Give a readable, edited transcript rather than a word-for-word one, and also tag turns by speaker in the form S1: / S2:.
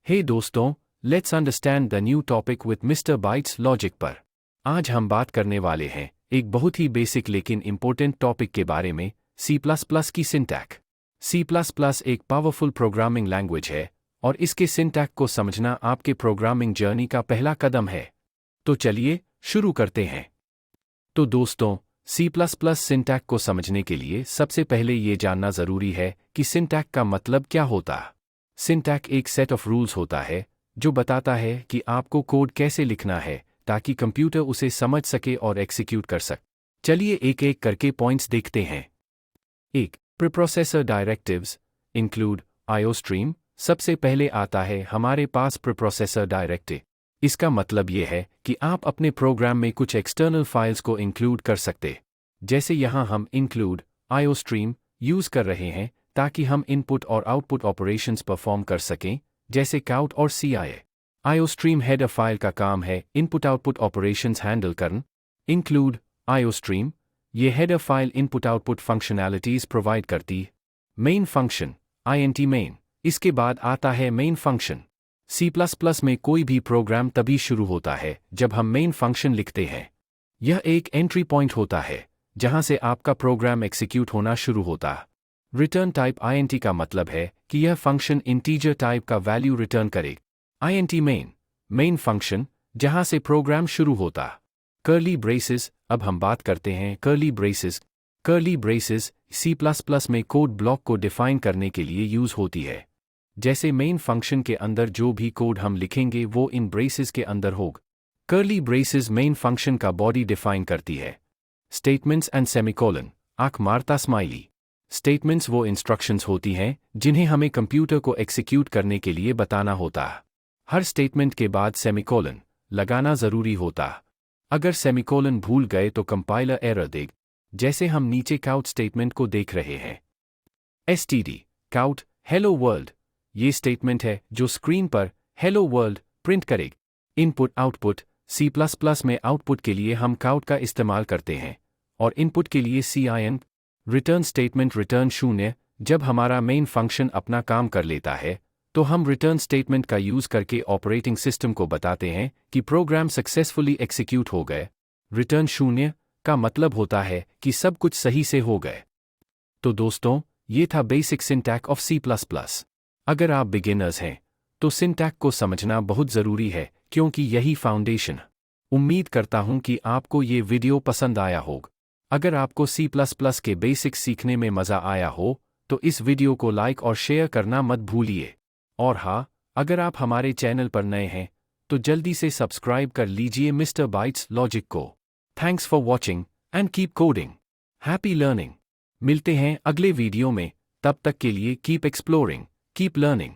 S1: हे दोस्तों, let's understand the new topic with mister bytes logic पर। आज हम बात करने वाले हैं एक बहुत ही बेसिक लेकिन इम्पोर्टेंट टॉपिक के बारे में, C++ की सिंटैक्स। C++ एक पावरफुल प्रोग्रामिंग लैंग्वेज है और इसके सिंटैक्स को समझना आपके प्रोग्रामिंग जर्नी का पहला कदम है। तो चलिए शुरू करते हैं। तो दोस्तों, C++ सिंटैक्स को समझने के लिए सबसे पहले ये जानना ज़रूरी है कि सिंटैक्स का मतलब क्या होता है। सिंटैक्स एक सेट ऑफ रूल्स होता है जो बताता है कि आपको कोड कैसे लिखना है ताकि कंप्यूटर उसे समझ सके और एग्जीक्यूट कर सके। चलिए एक एक करके पॉइंट्स देखते हैं। 1. Preprocessor directives include IOStream। सबसे पहले आता है हमारे पास प्रीप्रोसेसर डायरेक्टिव। इसका मतलब ये है कि आप अपने प्रोग्राम में कुछ एक्सटर्नल फाइल्स को इंक्लूड कर सकते, जैसे यहाँ हम इंक्लूड IOStream यूज़ कर रहे हैं ताकि हम इनपुट और आउटपुट ऑपरेशंस परफॉर्म कर सकें, जैसे काउट और CIA। IOStream हेडर फाइल का काम है इनपुट आउटपुट ऑपरेशंस हैंडल करना। इंक्लूड IOStream ये header file input output functionalities provide करती है। Main function INT main. इसके बाद आता है मेन फंक्शन। C++ में कोई भी प्रोग्राम तभी शुरू होता है जब हम मेन फंक्शन लिखते हैं। यह एक एंट्री पॉइंट होता है जहां से आपका प्रोग्राम एग्जीक्यूट होना शुरू होता है। रिटर्न टाइप INT का मतलब है कि यह फंक्शन इंटीजर टाइप का वैल्यू रिटर्न करे। INT मेन फंक्शन जहां से प्रोग्राम शुरू होता। Curly braces. अब हम बात करते हैं curly braces. Curly braces C++ में कोड ब्लॉक को डिफाइन करने के लिए यूज होती है। जैसे मेन फंक्शन के अंदर जो भी कोड हम लिखेंगे वो इन ब्रेसेस के अंदर होगा। कर्ली ब्रेसेस मेन फंक्शन का बॉडी डिफाइन करती है। स्टेटमेंट्स एंड सेमीकोलन आंख मारता स्माइली। स्टेटमेंट्स वो इंस्ट्रक्शंस होती हैं जिन्हें हमें कंप्यूटर को एग्जीक्यूट करने के लिए बताना होता है। हर स्टेटमेंट के बाद सेमीकोलन लगाना ज़रूरी होता है। अगर सेमीकोलन भूल गए तो कंपाइलर एरर देगा, जैसे हम नीचे काउट स्टेटमेंट को देख रहे हैं। STD काउट हेलो वर्ल्ड ये स्टेटमेंट है जो स्क्रीन पर हेलो वर्ल्ड प्रिंट करेगा। इनपुट आउटपुट C++ में आउटपुट के लिए हम काउट का इस्तेमाल करते हैं और इनपुट के लिए CIN। Return statement return 0। जब हमारा मेन फंक्शन अपना काम कर लेता है तो हम रिटर्न स्टेटमेंट का यूज़ करके ऑपरेटिंग सिस्टम को बताते हैं कि प्रोग्राम सक्सेसफुली एग्जीक्यूट हो गए। रिटर्न 0 का मतलब होता है कि सब कुछ सही से हो गए। तो दोस्तों, ये था बेसिक सिंटैक्स ऑफ C++। अगर आप बिगिनर्स हैं तो सिंटैक्स को समझना बहुत ज़रूरी है क्योंकि यही फाउंडेशन। उम्मीद करता हूं कि आपको ये वीडियो पसंद आया होगा। अगर आपको C++ के बेसिक्स सीखने में मज़ा आया हो तो इस वीडियो को लाइक और शेयर करना मत भूलिए। और हाँ, अगर आप हमारे चैनल पर नए हैं तो जल्दी से सब्सक्राइब कर लीजिए मिस्टर बाइट्स लॉजिक को। Thanks for watching and keep coding. Happy learning. मिलते हैं अगले वीडियो में, तब तक के लिए कीप एक्सप्लोरिंग, कीप लर्निंग।